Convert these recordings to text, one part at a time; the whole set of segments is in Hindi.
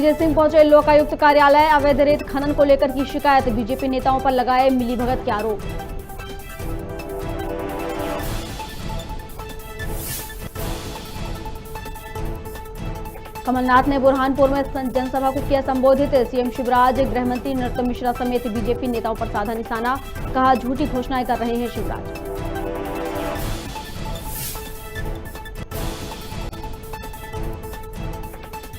दिग्विजय सिंह पहुंचे लोकायुक्त कार्यालय। अवैध रेत खनन को लेकर की शिकायत, बीजेपी नेताओं पर लगाए मिलीभगत के आरोप। कमलनाथ ने बुरहानपुर में जनसभा को किया संबोधित। सीएम शिवराज, गृहमंत्री नरोत्तम मिश्रा समेत बीजेपी नेताओं पर साधा निशाना, कहा झूठी घोषणाएं कर रहे हैं शिवराज।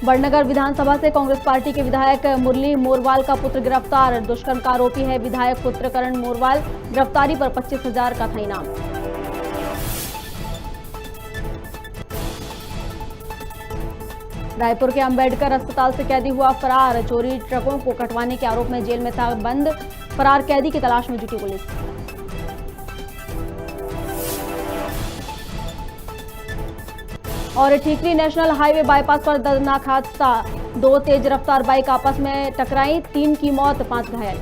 बड़नगर विधानसभा से कांग्रेस पार्टी के विधायक मुरली मोरवाल का पुत्र गिरफ्तार। दुष्कर्म का आरोपी है विधायक पुत्र करण मोरवाल। गिरफ्तारी पर 25,000 का था इनाम। रायपुर के अंबेडकर अस्पताल से कैदी हुआ फरार। चोरी ट्रकों को कटवाने के आरोप में जेल में था बंद। फरार कैदी की तलाश में जुटी पुलिस। और ठीकरी नेशनल हाईवे बाईपास पर दर्दनाक हादसा। 2 तेज रफ्तार बाइक आपस में टकराई, 3 की मौत, 5 घायल।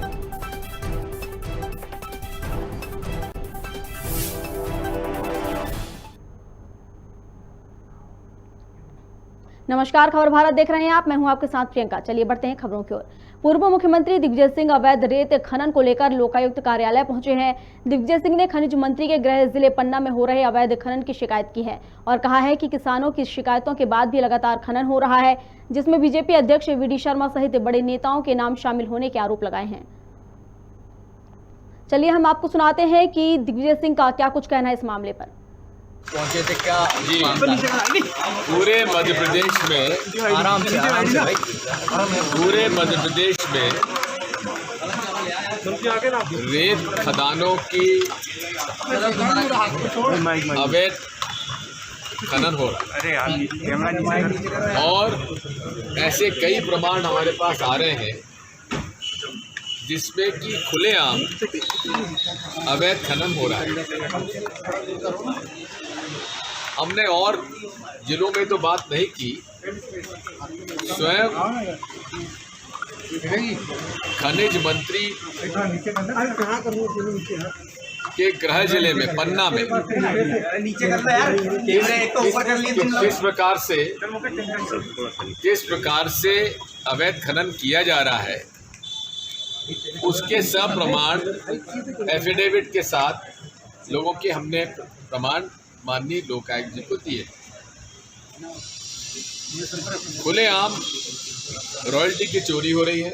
नमस्कार, खबर भारत देख रहे हैं आप। मैं हूं आपके साथ प्रियंका। चलिए बढ़ते हैं खबरों की ओर। पूर्व मुख्यमंत्री दिग्विजय सिंह अवैध रेत खनन को लेकर लोकायुक्त कार्यालय पहुंचे हैं। दिग्विजय सिंह ने खनिज मंत्री के गृह जिले पन्ना में हो रहे अवैध खनन की शिकायत की है और कहा है कि किसानों की शिकायतों के बाद भी लगातार खनन हो रहा है, जिसमें बीजेपी अध्यक्ष वीडी शर्मा सहित बड़े नेताओं के नाम शामिल होने के आरोप लगाए हैं। चलिए हम आपको सुनाते हैं कि दिग्विजय सिंह का क्या कुछ कहना है इस मामले पर। पहुंचे थे क्या जी? पूरे मध्य प्रदेश में आराम से भाई, पूरे मध्य प्रदेश में रेत खदानों की अवैध खनन हो रहा है और ऐसे कई प्रमाण हमारे पास आ रहे हैं जिसमें कि खुलेआम अवैध खनन हो रहा है। हमने और जिलों में तो बात नहीं की, स्वयं खनिज मंत्री के गृह जिले में पन्ना में किस प्रकार से अवैध खनन किया जा रहा है, उसके सप्रमाण एफिडेविट के साथ लोगों के हमने प्रमाण माननीय लोकायुक्त जी को दिए। खुलेआम रॉयल्टी की चोरी हो रही है,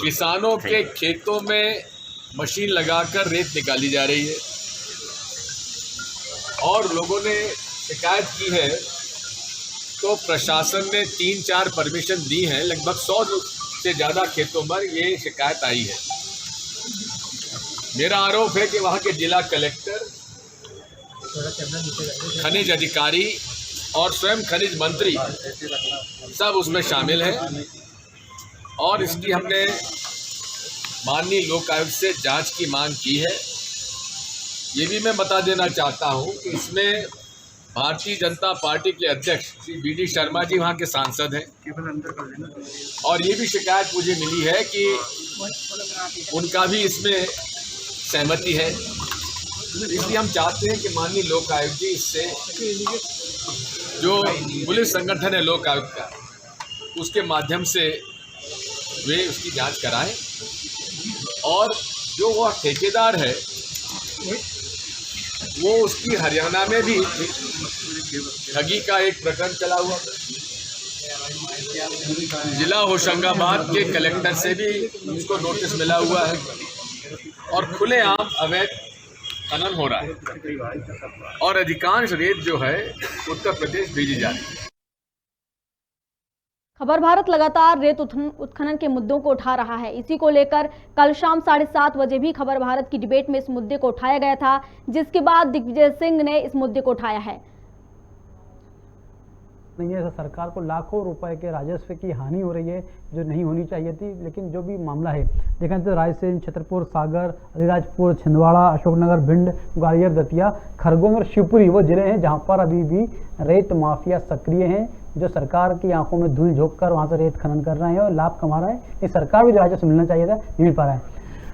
किसानों के खेतों में मशीन लगाकर रेत निकाली जा रही है और लोगों ने शिकायत की है तो प्रशासन ने 3-4 परमिशन दी हैं। लगभग 100 से ज़्यादा खेतों पर ये शिकायत आई है। मेरा आरोप है कि वहाँ के जिला कलेक्टर, खनिज अधिकारी और स्वयं खनिज मंत्री सब उसमें शामिल हैं और इसकी हमने माननीय लोकायुक्त से जांच की मांग की है। ये भी मैं बता देना चाहता हूँ कि इसमें भारतीय जनता पार्टी के अध्यक्ष श्री वीडी शर्मा जी वहाँ के सांसद हैं और ये भी शिकायत मुझे मिली है कि उनका भी इसमें सहमति है। इसलिए हम चाहते हैं कि माननीय लोकायुक्त जी इससे जो पुलिस संगठन है लोकायुक्त का, उसके माध्यम से वे उसकी जांच कराएं और जो वह ठेकेदार है वो उसकी हरियाणा में भी ठगी का एक प्रकरण चला हुआ। जिला होशंगाबाद के कलेक्टर से भी उसको नोटिस मिला हुआ है और खुलेआम अवैध खनन हो रहा है और अधिकांश रेत जो है उत्तर प्रदेश भेजी जा रही है। खबर भारत लगातार रेत उत्खनन के मुद्दों को उठा रहा है। इसी को लेकर कल शाम 7:30 बजे भी खबर भारत की डिबेट में इस मुद्दे को उठाया गया था, जिसके बाद दिग्विजय सिंह ने इस मुद्दे को उठाया है। नहीं है, सरकार को लाखों रुपए के राजस्व की हानि हो रही है जो नहीं होनी चाहिए थी। लेकिन जो भी मामला है देखा तो रायसेन, छतरपुर, सागर, अलीराजपुर, छिंदवाड़ा, अशोकनगर, भिंड, ग्वालियर, दतिया, खरगोन और शिवपुरी वो जिले हैं जहां पर अभी भी रेत माफिया सक्रिय हैं, जो सरकार की आंखों में धूल झोंक कर वहां से रेत खनन कर रहे हैं और लाभ कमा रहे हैं। इस सरकार भी जो राजस्व मिलना चाहिए था नहीं मिल पा रहा है।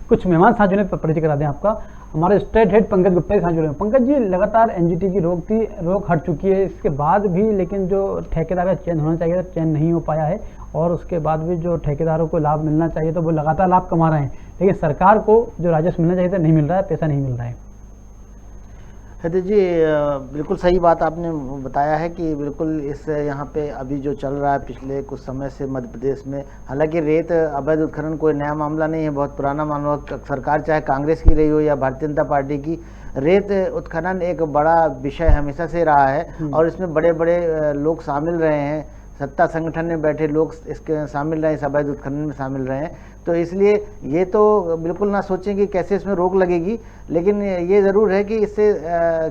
कुछ मेहमान साथ जुड़े, परिचय करा दें आपका। हमारे स्टेट हेड पंकज गुप्ता के साथ जुड़े हैं। पंकज जी, लगातार एनजीटी की रोक हट चुकी है इसके बाद भी, लेकिन जो ठेकेदार का चयन होना चाहिए था चयन नहीं हो पाया है, और उसके बाद भी जो ठेकेदारों को लाभ मिलना चाहिए तो वो लगातार लाभ कमा रहे हैं, लेकिन सरकार को जो राजस्व मिलना चाहिए था नहीं मिल रहा है, पैसा नहीं मिल रहा है। हृदय जी, बिल्कुल सही बात आपने बताया है कि बिल्कुल इस यहाँ पे अभी जो चल रहा है पिछले कुछ समय से मध्य प्रदेश में, हालांकि रेत अवैध उत्खनन कोई नया मामला नहीं है, बहुत पुराना मामला। सरकार चाहे कांग्रेस की रही हो या भारतीय जनता पार्टी की, रेत उत्खनन एक बड़ा विषय हमेशा से रहा है और इसमें बड़े बड़े लोग शामिल रहे हैं, सत्ता संगठन में बैठे लोग इसके शामिल रहे, इस अवैध उत्खनन में शामिल रहे हैं। तो इसलिए ये तो बिल्कुल ना सोचें कि कैसे इसमें रोक लगेगी, लेकिन ये ज़रूर है कि इससे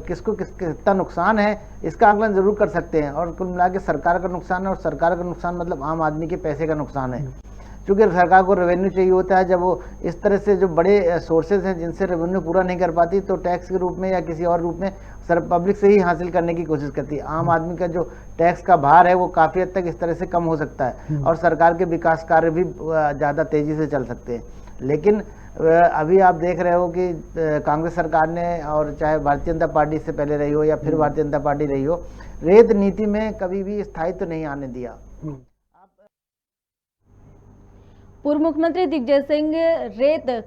किसको कितना नुकसान है इसका आकलन ज़रूर कर सकते हैं। और कुल मिला के सरकार का नुकसान है, और सरकार का नुकसान मतलब आम आदमी के पैसे का नुकसान है, क्योंकि सरकार को रेवेन्यू चाहिए होता है। जब वो इस तरह से जो बड़े सोर्सेज हैं जिनसे रेवेन्यू पूरा नहीं कर पाती, तो टैक्स के रूप में या किसी और रूप में पब्लिक से ही हासिल करने की कोशिश करती है। आम आदमी का जो टैक्स का भार है वो काफ़ी हद तक इस तरह से कम हो सकता है और सरकार के विकास कार्य भी ज़्यादा तेज़ी से चल सकते हैं। लेकिन अभी आप देख रहे हो कि कांग्रेस सरकार ने, और चाहे भारतीय जनता पार्टी से पहले रही हो या फिर भारतीय जनता पार्टी रही हो, रेत नीति में कभी भी स्थायित्व नहीं आने दिया। पूर्व मुख्यमंत्री दिग्विजय सिंह रेत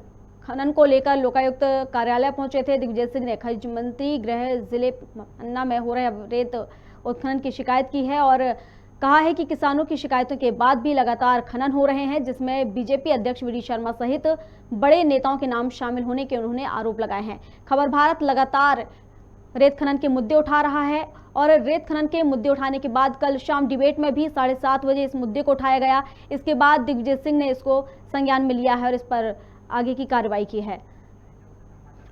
खनन को लेकर लोकायुक्त कार्यालय पहुंचे थे। दिग्विजय सिंह ने खनिज मंत्री गृह जिले पन्ना में हो रहे रेत उत्खनन की शिकायत की है और कहा है कि किसानों की शिकायतों के बाद भी लगातार खनन हो रहे हैं, जिसमें बीजेपी अध्यक्ष वी.डी. शर्मा सहित बड़े नेताओं के नाम शामिल होने के उन्होंने आरोप लगाए हैं। खबर भारत लगातार रेत खनन के मुद्दे उठा रहा है और रेत खनन के मुद्दे उठाने के बाद कल शाम डिबेट में भी 7:30 बजे इस मुद्दे को उठाया गया। इसके बाद दिग्विजय सिंह ने इसको संज्ञान में लिया है और इस पर आगे की कार्रवाई की है।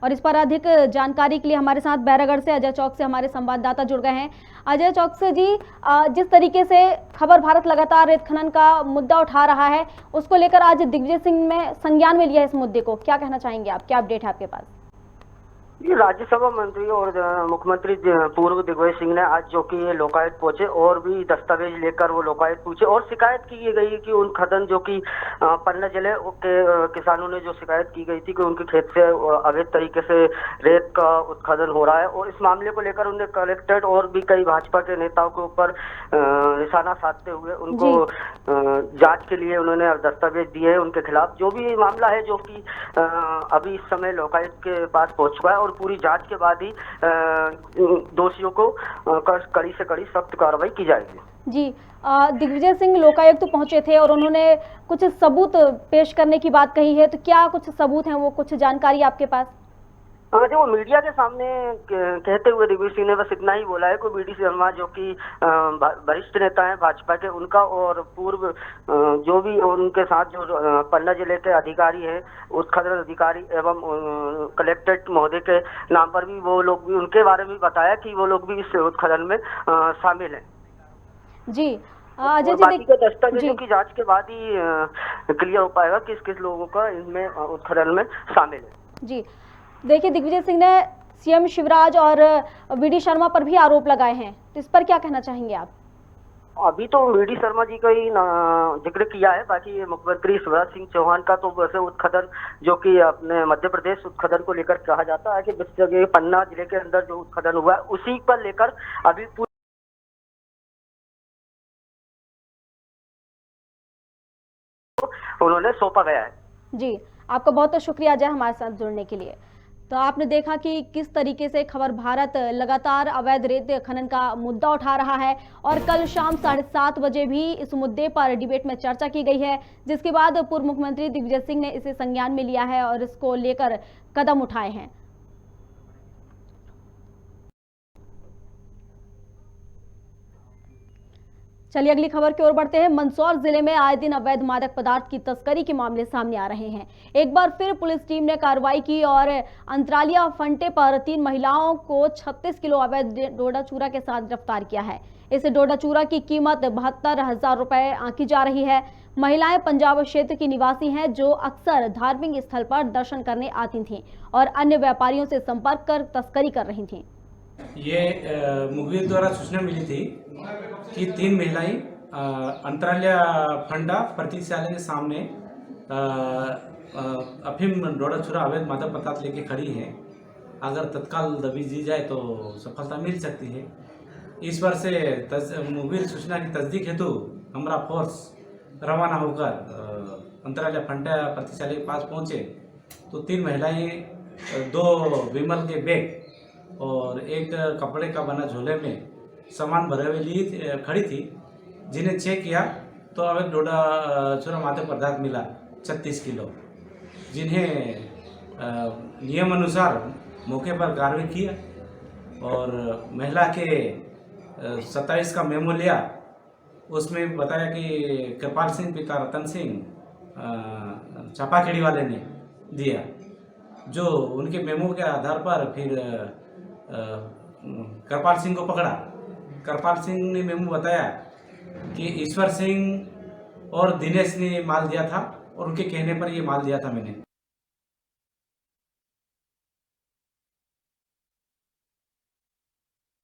और इस पर अधिक जानकारी के लिए हमारे साथ बैरागढ़ से अजय चौक से हमारे संवाददाता जुड़ गए हैं। अजय चौक से जी, जिस तरीके से खबर भारत लगातार रेत खनन का मुद्दा उठा रहा है, उसको लेकर आज दिग्विजय सिंह ने संज्ञान में लिया इस मुद्दे को, क्या कहना चाहेंगे आप, क्या अपडेट है आपके पास? ये राज्यसभा मंत्री और मुख्यमंत्री पूर्व दिग्विजय सिंह ने आज जो कि लोकायुक्त पहुंचे और भी दस्तावेज लेकर वो लोकायुक्त पूछे और शिकायत की गई कि उन खनन जो कि पन्ना जिले के किसानों ने जो शिकायत की गई थी कि उनके खेत से अवैध तरीके से रेत का उत्खनन हो रहा है, और इस मामले को लेकर उन्हें कलेक्टर और भी कई भाजपा के नेताओं के ऊपर निशाना साधते हुए उनको जांच के लिए उन्होंने दस्तावेज दिए हैं उनके खिलाफ। जो भी मामला है जो कि अभी इस समय लोकायुक्त के पास पहुंच चुका है और पूरी जांच के बाद ही दोषियों को कड़ी से कड़ी सख्त कार्रवाई की जाएगी। जी, दिग्विजय सिंह लोकायुक्त पहुंचे थे और उन्होंने कुछ सबूत पेश करने की बात कही है, तो क्या कुछ सबूत हैं, वो कुछ जानकारी आपके पास? जो वो मीडिया के सामने कहते हुए दिग्विजय सिंह ने बस इतना ही बोला है कि वी.डी. शर्मा जो कि वरिष्ठ नेता हैं भाजपा के, उनका और पूर्व जो भी उनके साथ जो पन्ना जिले के अधिकारी हैं, उत्खनन अधिकारी एवं कलेक्टेड महोदय के नाम पर भी वो लोग भी, उनके बारे में बताया कि वो लोग भी इस उत्खनन में शामिल हैं। जी, बाकी के दस्तावेजों की जांच के बाद ही क्लियर हो पाएगा किस किस लोगों का इनमें उत्खनन में शामिल है। जी, देखिए, दिग्विजय सिंह ने सीएम शिवराज और वी.डी. शर्मा पर भी आरोप लगाए हैं, तो इस पर क्या कहना चाहेंगे आप? अभी तो वी.डी. शर्मा जी का ही जिक्र किया है, बाकी मुख्यमंत्री शिवराज सिंह चौहान का तो वैसे उत्खनन जो कि अपने मध्य प्रदेश उत्खनन को लेकर कहा जाता है कि जिस जगह पन्ना जिले के अंदर जो उत्खनन हुआ है उसी पर लेकर अभी उन्होंने सौंपा गया है। जी, आपका बहुत बहुत शुक्रिया अजय हमारे साथ जुड़ने के लिए। तो आपने देखा कि किस तरीके से खबर भारत लगातार अवैध रेत खनन का मुद्दा उठा रहा है और कल शाम 7:30 बजे भी इस मुद्दे पर डिबेट में चर्चा की गई है, जिसके बाद पूर्व मुख्यमंत्री दिग्विजय सिंह ने इसे संज्ञान में लिया है और इसको लेकर कदम उठाए हैं। चलिए अगली खबर की ओर बढ़ते हैं। मंदसौर जिले में आए दिन अवैध मादक पदार्थ की तस्करी के मामले सामने आ रहे हैं। एक बार फिर पुलिस टीम ने कार्रवाई की और अंतरालिया फंटे पर 3 महिलाओं को 36 किलो अवैध डोडा चूरा के साथ गिरफ्तार किया है। इस डोडा चूरा की कीमत 72,000 रुपए आंकी जा रही है। महिलाएं पंजाब क्षेत्र की निवासी हैं जो अक्सर धार्मिक स्थल पर दर्शन करने आती थीं और अन्य व्यापारियों से संपर्क कर तस्करी कर रही थीं। ये मुखबिर द्वारा सूचना मिली थी कि 3 महिलाएं अंतरालिया फंडा प्रतीक्षालय के सामने अफीम डोडा चूरा अवैध मादक पदार्थ लेके खड़ी हैं अगर तत्काल दबी दी जाए तो सफलता मिल सकती है। इस पर से मुखबिर सूचना की तस्दीक हेतु हमारा फोर्स रवाना होकर अंतरालिया फंडा प्रतिशाली के पास पहुंचे तो 3 महिलाएं 2 विमल के बैग और एक कपड़े का बना झोले में सामान भरे हुए लिए खड़ी थी, जिन्हें चेक किया तो अब एक डोडा छुरा मादक पदार्थ मिला 36 किलो, जिन्हें नियम अनुसार मौके पर कार्रवाई किया और महिला के 27 का मेमो लिया। उसमें बताया कि कृपाल सिंह पिता रतन सिंह चापाखेड़ी वाले ने दिया, जो उनके मेमो के आधार पर फिर कृपाल सिंह को पकड़ा। कृपाल सिंह ने मेमो बताया कि ईश्वर सिंह और दिनेश ने माल दिया था और उनके कहने पर ये माल दिया था मैंने।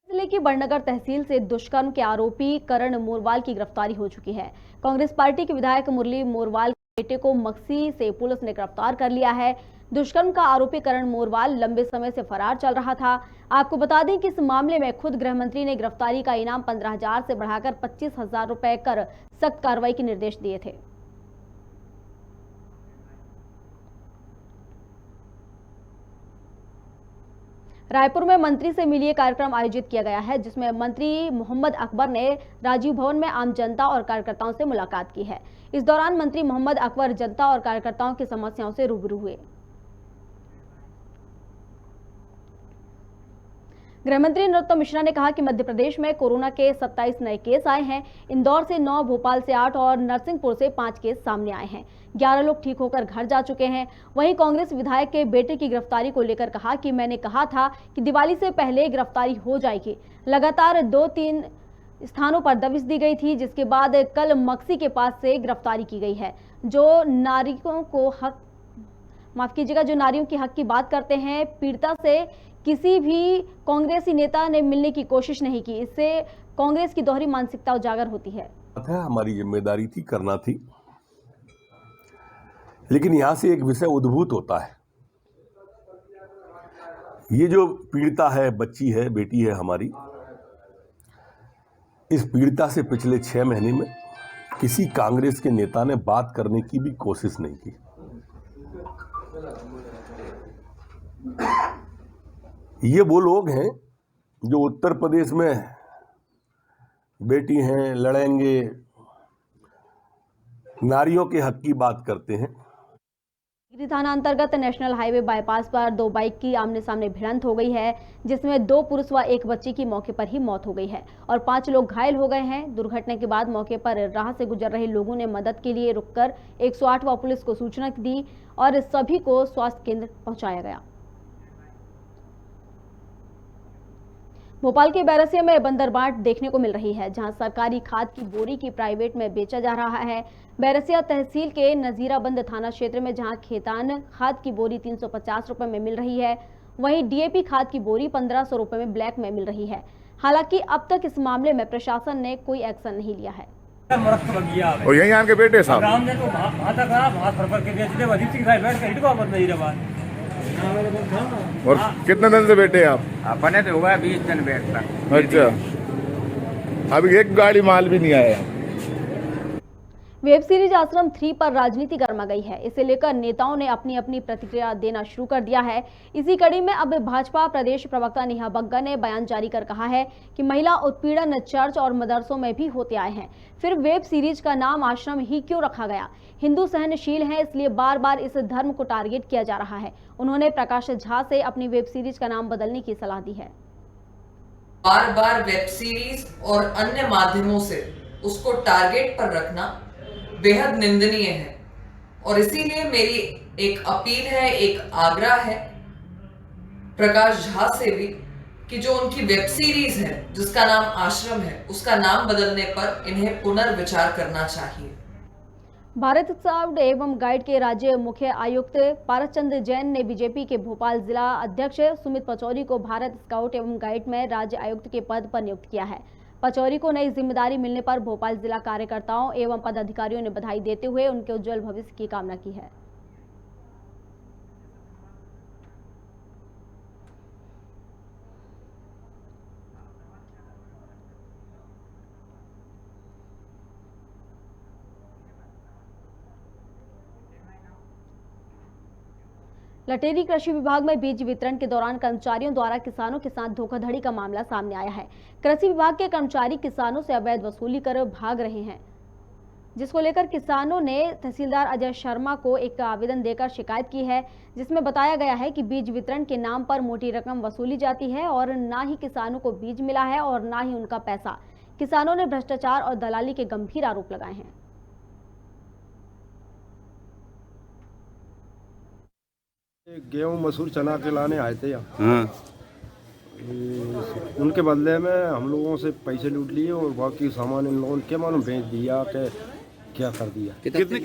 जिले की बड़नगर तहसील से दुष्कर्म के आरोपी करण मोरवाल की गिरफ्तारी हो चुकी है। कांग्रेस पार्टी के विधायक मुरली मोरवाल के बेटे को मक्सी से पुलिस ने गिरफ्तार कर लिया है। दुष्कर्म का आरोपी करण मोरवाल लंबे समय से फरार चल रहा था। आपको बता दें कि इस मामले में खुद गृह मंत्री ने गिरफ्तारी का इनाम 15,000 से बढ़ाकर 25,000 रुपए कर सख्त कार्रवाई के निर्देश दिए थे। रायपुर में मंत्री से मिलिए कार्यक्रम आयोजित किया गया है, जिसमें मंत्री मोहम्मद अकबर ने राजीव भवन में आम जनता और कार्यकर्ताओं से मुलाकात की है। इस दौरान मंत्री मोहम्मद अकबर जनता और कार्यकर्ताओं की समस्याओं से रूबरू हुए। गृहमंत्री नरोत्तम मिश्रा ने कहा कि मध्य प्रदेश में कोरोना के 27 नए केस आए हैं। इंदौर से 9, भोपाल से 8 और नरसिंहपुर से 5 केस सामने आए हैं। 11 लोग ठीक होकर घर जा चुके हैं। वहीं कांग्रेस विधायक के बेटे की गिरफ्तारी को लेकर कहा कि मैंने कहा था कि दिवाली से पहले गिरफ्तारी हो जाएगी। लगातार 2-3 स्थानों पर दबिश दी गई थी, जिसके बाद कल मक्सी के पास से गिरफ्तारी की गई है। जो नारियों की हक की बात करते हैं, पीड़िता से किसी भी कांग्रेसी नेता ने मिलने की कोशिश नहीं की। इससे कांग्रेस की दोहरी मानसिकता उजागर होती है। हमारी जिम्मेदारी थी, करना थी, लेकिन यहां से एक विषय उद्भूत होता है। ये जो पीड़िता है, बच्ची है, बेटी है हमारी, इस पीड़िता से पिछले 6 महीने में किसी कांग्रेस के नेता ने बात करने की भी कोशिश नहीं की। ये वो लोग हैं जो उत्तर प्रदेश में बेटी हैं, लड़ेंगे, नारियों के हक की बात करते हैं। गिरी थाना अंतर्गत नेशनल हाईवे बाईपास पर 2 बाइक की आमने सामने भिड़ंत हो गई है, जिसमें 2 पुरुष व 1 बच्ची की मौके पर ही मौत हो गई है और 5 लोग घायल हो गए हैं। दुर्घटना के बाद मौके पर राह से गुजर रहे लोगों ने मदद के लिए रुककर 108 व पुलिस को सूचना दी और सभी को स्वास्थ्य केंद्र पहुंचाया गया। भोपाल के बैरसिया में बंदरबाट देखने को मिल रही है, जहां सरकारी खाद की बोरी की प्राइवेट में बेचा जा रहा है। बैरसिया तहसील के नजीराबंद थाना क्षेत्र में जहां खेतान खाद की बोरी 350 रुपए में मिल रही है, वहीं डीएपी खाद की बोरी 1500 रुपए में ब्लैक में मिल रही है। हालांकि अब तक इस मामले में प्रशासन ने कोई एक्शन नहीं लिया है। और यही आन के बेटे साहब और कितने दिन से बैठे आप? अपने तो हुआ 20 दिन बैठता। अच्छा, अभी एक गाड़ी माल भी नहीं आया। वेब सीरीज आश्रम 3 पर राजनीति गर्मा गई है। इसे लेकर नेताओं ने अपनी अपनी प्रतिक्रिया देना शुरू कर दिया है। इसी कड़ी में अब भाजपा प्रदेश प्रवक्ता नेहा बग्गा ने बयान जारी कर कहा है कि महिला उत्पीड़न चर्च और मदरसों में भी होते आए हैं, फिर वेब सीरीज का नाम आश्रम ही क्यों रखा गया? हिंदू सहनशील हैं, इसलिए बार बार इस धर्म को टारगेट किया जा रहा है। उन्होंने प्रकाश झा से अपनी वेब सीरीज का नाम बदलने की सलाह दी है। बार बार वेब सीरीज और अन्य माध्यमों से उसको टारगेट पर रखना बेहद निंदनीय है और इसीलिए मेरी एक अपील है, एक आग्रह है प्रकाश झा से भी कि जो उनकी वेब सीरीज है जिसका नाम आश्रम है, उसका नाम बदलने पर इन्हें पुनर्विचार करना चाहिए। भारत स्काउट एवं गाइड के राज्य मुख्य आयुक्त पारसचंद जैन ने बीजेपी के भोपाल जिला अध्यक्ष सुमित पचौरी को भारत स्काउट एवं गाइड में राज्य आयुक्त के पद पर नियुक्त किया है। पचौरी को नई जिम्मेदारी मिलने पर भोपाल जिला कार्यकर्ताओं एवं पदाधिकारियों ने बधाई देते हुए उनके उज्जवल भविष्य की कामना की है। लटेरी कृषि विभाग में बीज वितरण के दौरान कर्मचारियों द्वारा किसानों के साथ धोखाधड़ी का मामला सामने आया है। कृषि विभाग के कर्मचारी किसानों से अवैध वसूली कर भाग रहे हैं, जिसको लेकर किसानों ने तहसीलदार अजय शर्मा को एक आवेदन देकर शिकायत की है, जिसमें बताया गया है कि बीज वितरण के नाम पर मोटी रकम वसूली जाती है और ना ही किसानों को बीज मिला है और ना ही उनका पैसा। किसानों ने भ्रष्टाचार और दलाली के गंभीर आरोप लगाए हैं। गेहूं मसूर चना के लाने आए थे यहाँ। उनके बदले में हम लोगों से पैसे लूट लिए और बाकी सामान इन लोगों के मालूम बेच दिया कि क्या कर दिया। कितने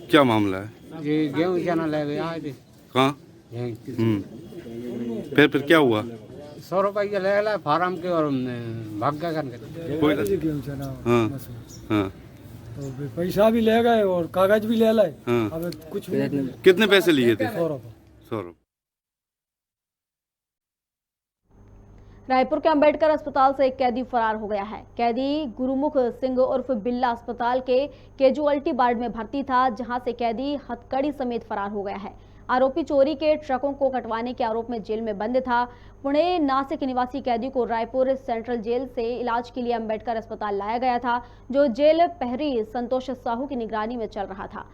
क्या मामला है? ये गेहूं चना ले गए आए थे। कहाँ? फिर क्या हुआ? 100 रुपये के ले लाए फार्म के और भाग गया करके। गेहूं चना हाँ तो पैसा भी ले गए और कागज भी ले लाए। अब कुछ कितने पैसे लिए थे? 100 रुपये। रायपुर के अंबेडकर अस्पताल से एक कैदी फरार हो गया है। कैदी गुरुमुख सिंह उर्फ बिल्ला अस्पताल के कैजुअल्टी वार्ड में भर्ती था, जहां से कैदी हथकड़ी समेत फरार हो गया है। आरोपी चोरी के ट्रकों को कटवाने के आरोप में जेल में बंद था। पुणे नासिक निवासी कैदी को रायपुर सेंट्रल जेल से इलाज के लिए अंबेडकर अस्पताल लाया गया था, जो जेल प्रहरी संतोष साहू की निगरानी में चल रहा था।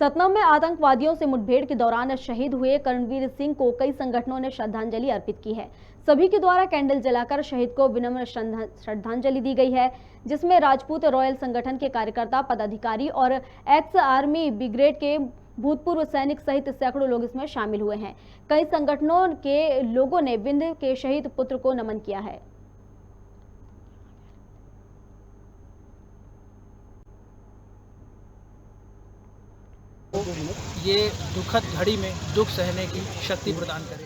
सतना में आतंकवादियों से मुठभेड़ के दौरान शहीद हुए करणवीर सिंह को कई संगठनों ने श्रद्धांजलि अर्पित की है। सभी के द्वारा कैंडल जलाकर शहीद को विनम्र श्रद्धांजलि दी गई है, जिसमें राजपूत रॉयल संगठन के कार्यकर्ता, पदाधिकारी और एक्स आर्मी ब्रिगेड के भूतपूर्व सैनिक सहित सैकड़ों लोग इसमें शामिल हुए हैं। कई संगठनों के लोगों ने बिंद के शहीद पुत्र को नमन किया है। ये दुखद घड़ी में दुख सहने की शक्ति प्रदान करे।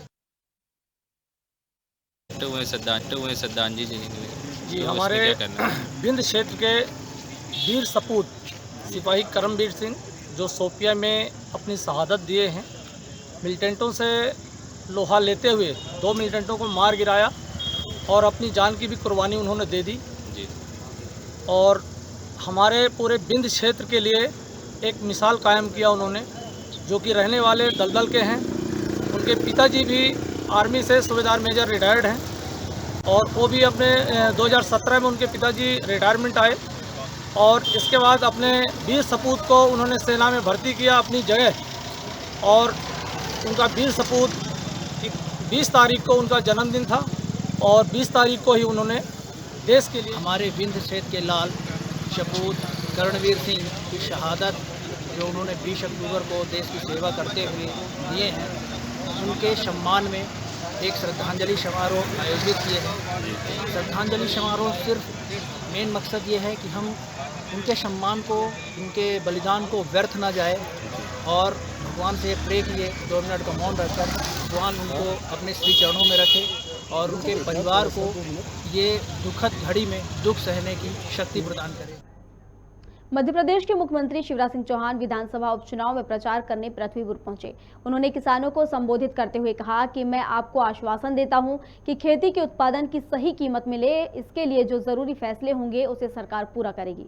श्रद्धांजलि जी, हमारे बिंद क्षेत्र के वीर सपूत सिपाही करमवीर सिंह जो शोपिया में अपनी शहादत दिए हैं, मिलिटेंटों से लोहा लेते हुए 2 मिलिटेंटों को मार गिराया और अपनी जान की भी कुर्बानी उन्होंने दे दी जी। और हमारे पूरे बिंद क्षेत्र के लिए एक मिसाल कायम किया उन्होंने, जो कि रहने वाले दलदल के हैं। उनके पिताजी भी आर्मी से सूबेदार मेजर रिटायर्ड हैं और वो भी अपने 2017 में उनके पिताजी रिटायरमेंट आए और इसके बाद अपने वीर सपूत को उन्होंने सेना में भर्ती किया अपनी जगह। और उनका वीर सपूत 20 तारीख को उनका जन्मदिन था और 20 तारीख को ही उन्होंने देश के लिए हमारे बिंद क्षेत्र के लाल सपूत करणवीर सिंह की शहादत जो उन्होंने 20 अक्टूबर को देश की सेवा करते हुए दिए हैं, उनके सम्मान में एक श्रद्धांजलि समारोह आयोजित किए हैं। श्रद्धांजलि समारोह सिर्फ मेन मकसद ये है कि हम उनके सम्मान को, उनके बलिदान को व्यर्थ ना जाए और भगवान से प्रे किए 2 मिनट का मौन रखकर भगवान उनको अपने श्री चरणों में रखे और उनके परिवार को ये दुखद घड़ी में दुख सहने की शक्ति प्रदान करे। मध्य प्रदेश के मुख्यमंत्री शिवराज सिंह चौहान विधानसभा उपचुनाव में प्रचार करने पृथ्वीपुर पहुंचे। उन्होंने किसानों को संबोधित करते हुए कहा कि मैं आपको आश्वासन देता हूं कि खेती के उत्पादन की सही कीमत मिले, इसके लिए जो जरूरी फैसले होंगे उसे सरकार पूरा करेगी।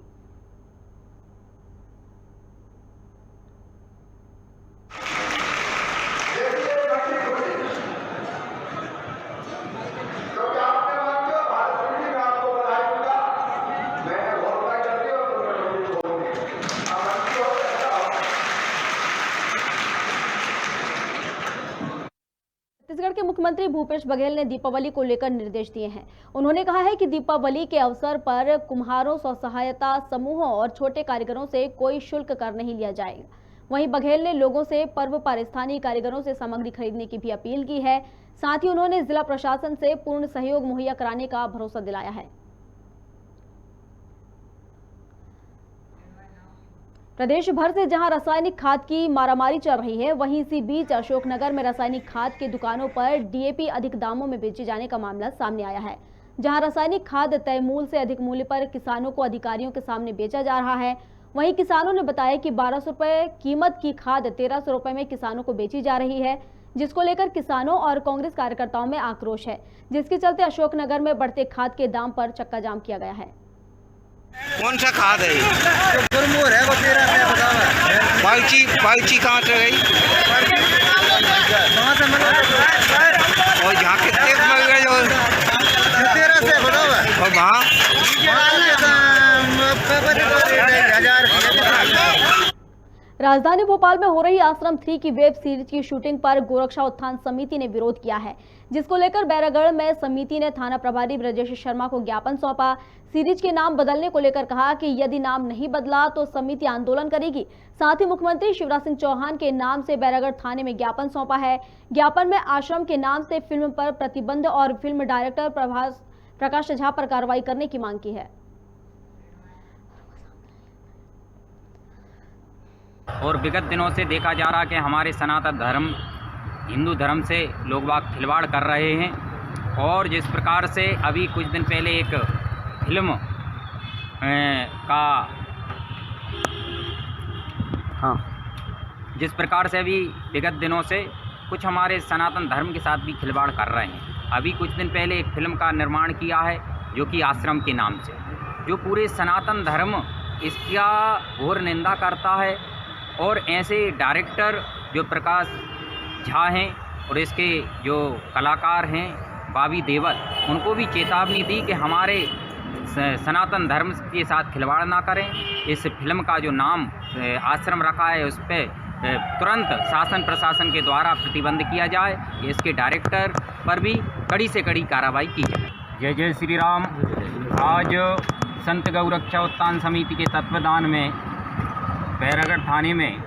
छत्तीसगढ़ के मुख्यमंत्री भूपेश बघेल ने दीपावली को लेकर निर्देश दिए हैं। उन्होंने कहा है कि दीपावली के अवसर पर कुम्हारों, स्व सहायता समूहों और छोटे कारीगरों से कोई शुल्क कर नहीं लिया जाएगा। वहीं बघेल ने लोगों से पर्व पर स्थानीय कारीगरों से सामग्री खरीदने की भी अपील की है। साथ ही उन्होंने जिला प्रशासन से पूर्ण सहयोग मुहैया कराने का भरोसा दिलाया है। प्रदेश भर से जहां रासायनिक खाद की मारामारी चल रही है, वहीं इसी बीच अशोकनगर में रासायनिक खाद की दुकानों पर डीएपी अधिक दामों में बेचे जाने का मामला सामने आया है। जहां रासायनिक खाद तय मूल्य से अधिक मूल्य पर किसानों को अधिकारियों के सामने बेचा जा रहा है, वहीं किसानों ने बताया कि 1200 रुपये कीमत की खाद 1300 रुपये में किसानों को बेची जा रही है, जिसको लेकर किसानों और कांग्रेस कार्यकर्ताओं में आक्रोश है, जिसके चलते अशोकनगर में बढ़ते खाद के दाम पर चक्का जाम किया गया है। कौन सा खाद है? जो गुरमोर है वो 13 रुपये बतावा। बाईची कहाँ से गई? वहाँ से मतलब और यहाँ कितने मिल गए? जो 13 से बतावा। और वहाँ 1000। राजधानी भोपाल में हो रही आश्रम 3 की वेब सीरीज की शूटिंग पर गोरक्षा उत्थान समिति ने विरोध किया है, जिसको लेकर बैरागढ़ में समिति ने थाना प्रभारी ब्रजेश शर्मा को ज्ञापन सौंपा। सीरीज के नाम बदलने को लेकर कहा कि यदि नाम नहीं बदला तो समिति आंदोलन करेगी। साथ ही मुख्यमंत्री शिवराज सिंह चौहान के नाम से बैरागढ़ थाने में ज्ञापन सौंपा है। ज्ञापन में आश्रम के नाम से फिल्म पर प्रतिबंध और फिल्म डायरेक्टर प्रकाश झा पर कार्रवाई करने की मांग की है। और विगत दिनों से देखा जा रहा कि हमारे सनातन धर्म हिंदू धर्म से लोग बाग खिलवाड़ कर रहे हैं। और जिस प्रकार से अभी कुछ दिन पहले एक फिल्म जिस प्रकार से अभी विगत दिनों से कुछ हमारे सनातन धर्म के साथ भी खिलवाड़ कर रहे हैं। अभी कुछ दिन पहले एक फिल्म का निर्माण किया है जो कि आश्रम के नाम से, जो पूरे सनातन धर्म इसका घोर निंदा करता है। और ऐसे डायरेक्टर जो प्रकाश झा हैं और इसके जो कलाकार हैं बॉबी देओल, उनको भी चेतावनी दी कि हमारे सनातन धर्म के साथ खिलवाड़ ना करें। इस फिल्म का जो नाम आश्रम रखा है उस पर तुरंत शासन प्रशासन के द्वारा प्रतिबंध किया जाए। इसके डायरेक्टर पर भी कड़ी से कड़ी कार्रवाई की जाए। जय जय श्री राम। आज संत गौरक्षा उत्थान समिति के तत्वावधान में बैरागढ़ थाने में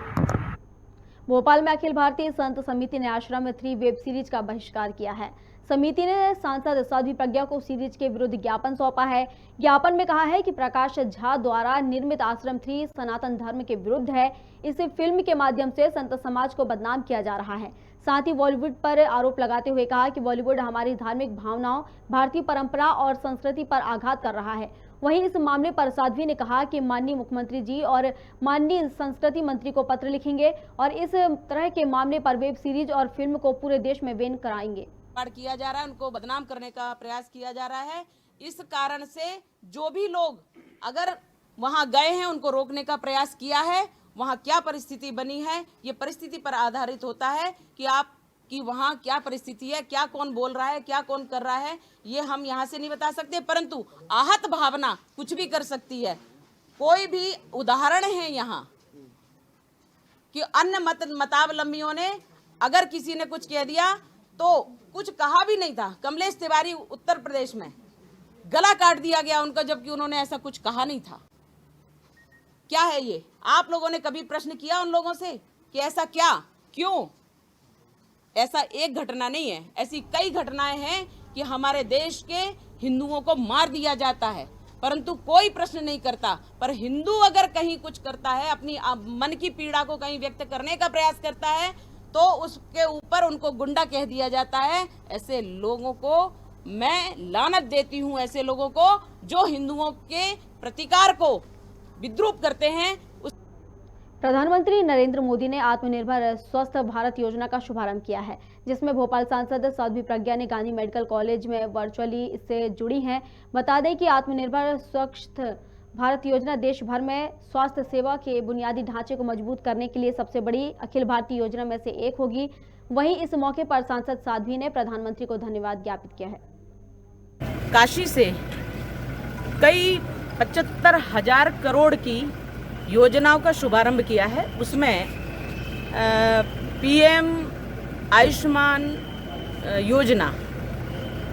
भोपाल में अखिल भारतीय संत समिति ने आश्रम 3 वेब सीरीज का बहिष्कार किया है। समिति ने सांसद साध्वी प्रज्ञा को सीरीज के विरुद्ध ज्ञापन सौंपा है। ज्ञापन में कहा है कि प्रकाश झा द्वारा निर्मित आश्रम 3 सनातन धर्म के विरुद्ध है। इस फिल्म के माध्यम से संत समाज को बदनाम किया जा रहा है। साथ ही बॉलीवुड पर आरोप लगाते हुए कहा कि बॉलीवुड हमारी धार्मिक भावनाओं, भारतीय परंपरा और संस्कृति पर आघात कर रहा है। वहीं इस मामले पर साध्वी ने कहा कि माननीय मुख्यमंत्री जी और माननीय संस्कृति मंत्री को पत्र लिखेंगे और इस तरह के मामले पर वेब सीरीज और फिल्म को पूरे देश में बैन कराएंगे। किया जा रहा है, उनको बदनाम करने का प्रयास किया जा रहा है। इस कारण से जो भी लोग अगर वहां गए हैं उनको रोकने का प्रयास किया है। वहां क्या परिस्थिति बनी है, ये परिस्थिति पर आधारित होता है कि वहाँ क्या परिस्थिति है, क्या कौन बोल रहा है, क्या कौन कर रहा है, ये हम यहाँ से नहीं बता सकते। परंतु आहत भावना कुछ भी कर सकती है। कोई भी उदाहरण है यहाँ कि अन्य मतावलंबियों ने अगर किसी ने कुछ कह दिया तो कुछ कहा भी नहीं था। कमलेश तिवारी उत्तर प्रदेश में गला काट दिया गया उनका, जबकि उन्होंने ऐसा कुछ कहा नहीं था। क्या है ये? आप लोगों ने कभी प्रश्न किया उन लोगों से कि ऐसा क्या, क्यों? ऐसा एक घटना नहीं है, ऐसी कई घटनाएं हैं कि हमारे देश के हिंदुओं को मार दिया जाता है, परंतु कोई प्रश्न नहीं करता। पर हिंदू अगर कहीं कुछ करता है, अपनी मन की पीड़ा को कहीं व्यक्त करने का प्रयास करता है, तो उसके ऊपर उनको गुंडा कह दिया जाता है। ऐसे लोगों को मैं लानत देती हूँ, ऐसे लोगों को जो हिंदुओं के प्रतिकार को विद्रूप करते हैं। प्रधानमंत्री नरेंद्र मोदी ने आत्मनिर्भर स्वस्थ भारत योजना का शुभारंभ किया है, जिसमें भोपाल सांसद साध्वी प्रज्ञा ने गांधी मेडिकल कॉलेज में वर्चुअली इससे जुड़ी हैं। बता दें कि आत्मनिर्भर स्वस्थ भारत योजना देश भर में स्वास्थ्य सेवा के बुनियादी ढांचे को मजबूत करने के लिए सबसे बड़ी अखिल भारतीय योजना में से एक होगी। वहीं इस मौके पर सांसद साध्वी ने प्रधानमंत्री को धन्यवाद ज्ञापित किया है। काशी से कई 75,000 करोड़ की योजनाओं का शुभारंभ किया है। उसमें पीएम आयुष्मान योजना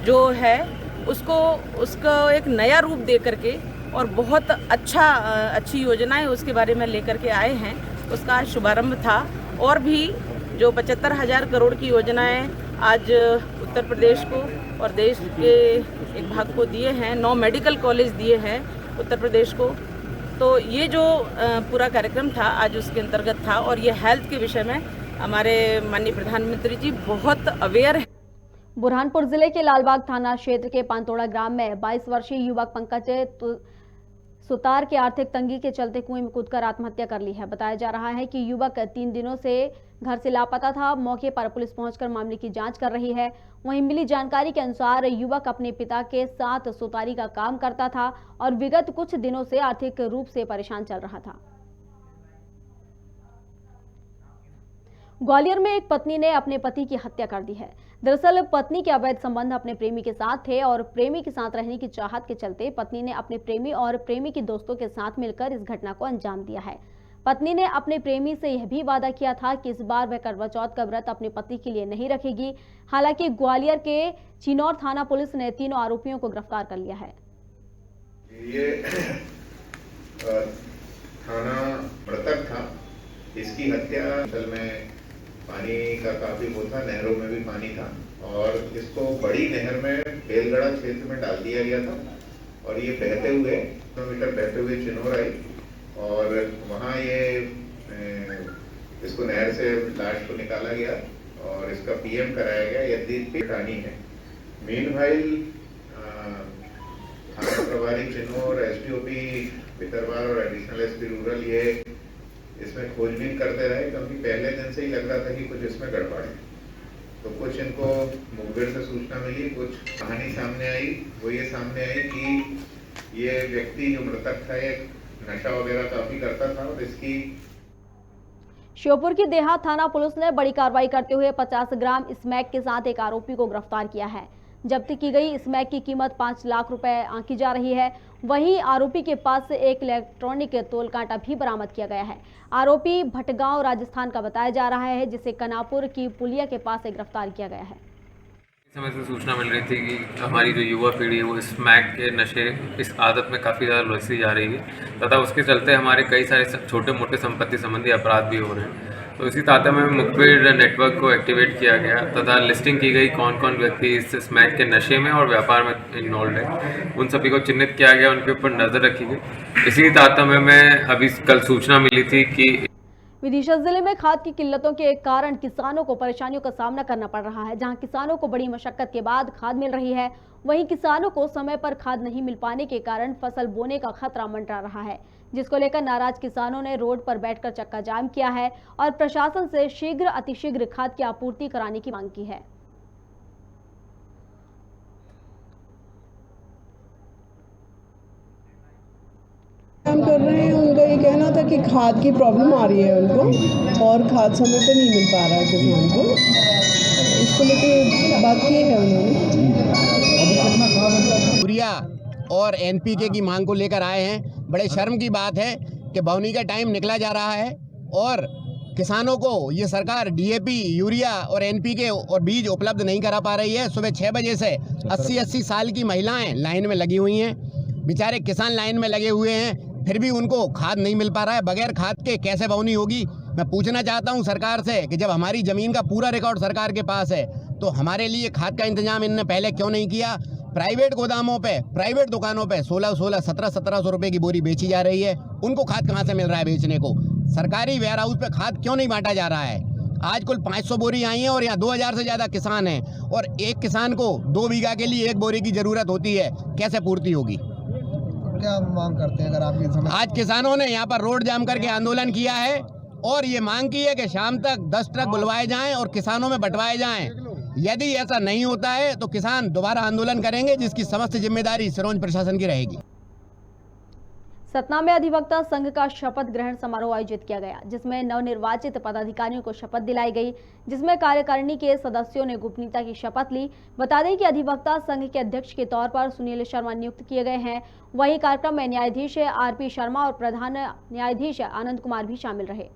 जो है उसको एक नया रूप दे करके और बहुत अच्छी योजनाएं उसके बारे में लेकर के आए हैं। उसका शुभारंभ था। और भी जो 75,000 करोड़ की योजनाएं आज उत्तर प्रदेश को और देश के एक भाग को दिए हैं। 9 मेडिकल कॉलेज दिए हैं उत्तर प्रदेश को। तो ये जो पूरा कार्यक्रम था आज उसके अंतर्गत था। और ये हेल्थ के विषय में हमारे माननीय प्रधानमंत्री जी बहुत अवेयर है। बुरहानपुर जिले के लालबाग थाना क्षेत्र के पानतोड़ा ग्राम में 22 वर्षीय युवक पंकज सुतार के आर्थिक तंगी के चलते कुएं में कूदकर आत्महत्या कर ली है। बताया जा रहा है कि युवक 3 दिनों से घर से लापता था। मौके पर पुलिस पहुंचकर मामले की जांच कर रही है। वहीं मिली जानकारी के अनुसार युवक अपने पिता के साथ सुतारी का काम करता था और विगत कुछ दिनों से आर्थिक रूप से परेशान चल रहा था। ग्वालियर में एक पत्नी ने अपने पति की हत्या कर दी है। दरअसल पत्नी के अवैध संबंध अपने प्रेमी के साथ थे और प्रेमी के साथ रहने की चाहत के चलते पत्नी ने अपने प्रेमी और प्रेमी की दोस्तों के साथ मिलकर इस घटना को अंजाम दिया है। पत्नी ने अपने प्रेमी से यह भी वादा किया था कि इस बार वह करवा चौथ का व्रत अपने पति के लिए नहीं रखेगी। हालांकि ग्वालियर के चिनौर थाना पुलिस ने तीनों आरोपियों को गिरफ्तार कर लिया है। ये थाना मृतक था, इसकी हत्या असल में पानी का काफी वो था, नहरों में भी पानी था और इसको बड़ी नहर में बेलगड़ा क्षेत्र में डाल दिया गया था और ये बहते हुए किलोमीटर बहते हुए चिनौर आई और वहाँ ये इसको नहर से लाश को निकाला गया और इसका पीएम कराया गया। यदि कहानी है मीनवाइल थाना प्रभारी चिनौर, एसडीओपी भितरवार और एडिशनल एसपी रूरल ये इसमें खोजबीन करते रहे, क्योंकि पहले दिन से ही लग रहा था कि कुछ इसमें गड़बड़ है। तो कुछ इनको मुखबिर से सूचना मिली, कुछ कहानी सामने आई। वो ये सामने आई कि ये व्यक्ति जो मृतक था ये नशा वगैरह काफी करता था और इसकी श्योपुर की देहात थाना पुलिस ने बड़ी कार्रवाई करते हुए 50 ग्राम स्मैक के साथ एक आरोपी को गिरफ्तार किया है। जब्त की गई स्मैक की कीमत 5 लाख रुपए आंकी जा रही है। वहीं आरोपी के पास से एक इलेक्ट्रॉनिक तोल कांटा भी बरामद किया गया है। आरोपी भटगांव राजस्थान का बताया जा रहा है, जिसे कनापुर की पुलिया के पास से गिरफ्तार किया गया है। समय से सूचना मिल रही थी कि हमारी जो युवा पीढ़ी है वो स्मैक के नशे, इस आदत में काफ़ी ज़्यादा लुढ़कती जा रही है तथा उसके चलते हमारे कई सारे छोटे मोटे संपत्ति संबंधी अपराध भी हो रहे हैं। तो इसी ताते में मुखबिर नेटवर्क को एक्टिवेट किया गया तथा लिस्टिंग की गई कौन कौन व्यक्ति इस स्मैक के नशे में और व्यापार में इन्वॉल्व है, उन सभी को चिन्हित किया गया, उनके ऊपर नज़र रखी गई। इसी ताते में अभी कल सूचना मिली थी कि विदिशा जिले में खाद की किल्लतों के कारण किसानों को परेशानियों का सामना करना पड़ रहा है। जहां किसानों को बड़ी मशक्कत के बाद खाद मिल रही है, वहीं किसानों को समय पर खाद नहीं मिल पाने के कारण फसल बोने का खतरा मंडरा रहा है, जिसको लेकर नाराज किसानों ने रोड पर बैठकर चक्का जाम किया है और प्रशासन से शीघ्र अतिशीघ्र खाद की आपूर्ति कराने की मांग की है। काम कर रहे हैं, उनका ये कहना था कि खाद की प्रॉब्लम आ रही है उनको और खाद समय पे नहीं मिल पा रहा है किसान को, इसको लेके बात की है उन्होंने। यूरिया और एनपीके की मांग को लेकर आए हैं। बड़े शर्म की बात है कि बोनी का टाइम निकला जा रहा है और किसानों को ये सरकार डीएपी, यूरिया और एनपीके और बीज उपलब्ध नहीं करा पा रही है। सुबह 6 बजे से 80 साल की महिलाएं लाइन में लगी हुई हैं, बेचारे किसान लाइन में लगे हुए हैं, फिर भी उनको खाद नहीं मिल पा रहा है। बगैर खाद के कैसे बोनी होगी? मैं पूछना चाहता हूं सरकार से कि जब हमारी ज़मीन का पूरा रिकॉर्ड सरकार के पास है तो हमारे लिए खाद का इंतजाम इनने पहले क्यों नहीं किया? प्राइवेट गोदामों पे, प्राइवेट दुकानों पे 1600, 1700 रुपए की बोरी बेची जा रही है, उनको खाद कहाँ से मिल रहा है बेचने को? सरकारी वेयर हाउस पे खाद क्यों नहीं बांटा जा रहा है? आज कुल 500 बोरी आई हैं और यहाँ 2000 से ज़्यादा किसान हैं और एक किसान को 2 बीघा के लिए 1 बोरी की ज़रूरत होती है, कैसे पूर्ति होगी? क्या मांग करते हैं अगर आप ये समझ? आज किसानों ने यहाँ पर रोड जाम करके आंदोलन किया है और ये मांग की है कि शाम तक 10 ट्रक बुलवाए जाएं और किसानों में बंटवाए जाएं। यदि ऐसा नहीं होता है तो किसान दोबारा आंदोलन करेंगे, जिसकी समस्त जिम्मेदारी सिरोंज प्रशासन की रहेगी। सतना में अधिवक्ता संघ का शपथ ग्रहण समारोह आयोजित किया गया, जिसमें नवनिर्वाचित पदाधिकारियों को शपथ दिलाई गई, जिसमें कार्यकारिणी के सदस्यों ने गोपनीयता की शपथ ली। बता दें कि अधिवक्ता संघ के अध्यक्ष के तौर पर सुनील शर्मा नियुक्त किए गए हैं। वहीं कार्यक्रम में न्यायाधीश आरपी शर्मा और प्रधान न्यायाधीश आनंद कुमार भी शामिल रहे।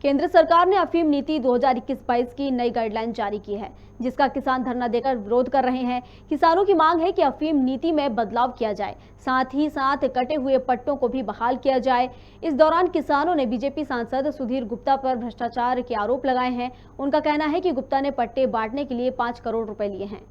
केंद्र सरकार ने अफीम नीति 2021-22 की नई गाइडलाइन जारी की है, जिसका किसान धरना देकर विरोध कर रहे हैं। किसानों की मांग है कि अफीम नीति में बदलाव किया जाए, साथ ही साथ कटे हुए पट्टों को भी बहाल किया जाए। इस दौरान किसानों ने बीजेपी सांसद सुधीर गुप्ता पर भ्रष्टाचार के आरोप लगाए हैं। उनका कहना है कि गुप्ता ने पट्टे बांटने के लिए 5 करोड़ रुपए लिए हैं।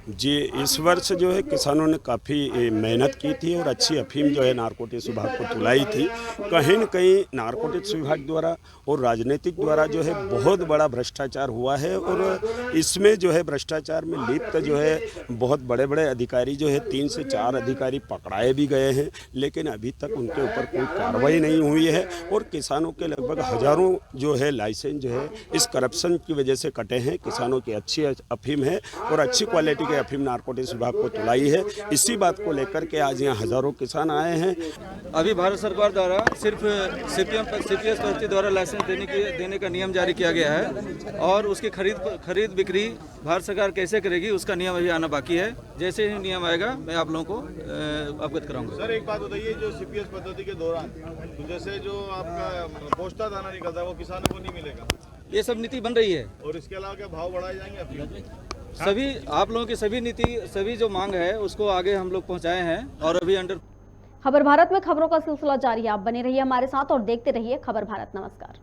जी, इस वर्ष जो है किसानों ने काफ़ी मेहनत की थी और अच्छी अफीम जो है नारकोटिक्स विभाग को तुलाई थी। कहीं न कहीं नारकोटिक्स विभाग द्वारा और राजनीतिक द्वारा जो है बहुत बड़ा भ्रष्टाचार हुआ है और इसमें जो है भ्रष्टाचार में लिप्त जो है बहुत बड़े बड़े अधिकारी जो है 3 से 4 अधिकारी पकड़ाए भी गए हैं, लेकिन अभी तक उनके ऊपर कोई कार्रवाई नहीं हुई है और किसानों के लगभग हज़ारों जो है लाइसेंस जो है इस करप्शन की वजह से कटे हैं। किसानों की अच्छी अफीम है और अच्छी क्वालिटी के अफीम नारकोटिक्स विभाग को तुलाई है। इसी बात को लेकर के आज यहाँ हज़ारों किसान आए हैं। अभी भारत सरकार द्वारा सिर्फ CPS पद्धति द्वारा लाइसेंस देने का नियम जारी किया गया है और उसकी खरीद बिक्री भारत सरकार कैसे करेगी उसका नियम अभी आना बाकी है। जैसे ही नियम आएगा मैं आप लोगों को अवगत कराऊंगा। सर एक बात बताइए, जो CPS पद्धति के दौरान तो जैसे जो आपका पोस्टा दाना निकलता है वो किसानों को नहीं मिलेगा, ये सब नीति बन रही है। और इसके अलावा क्या भाव बढ़ाए जाएंगे? सभी आप लोगों की सभी नीति, सभी जो मांग है उसको आगे हम लोग पहुंचाए हैं और अभी अंडर खबर भारत में खबरों का सिलसिला जारी है। आप बने रहिए हमारे साथ और देखते रहिए खबर भारत। नमस्कार।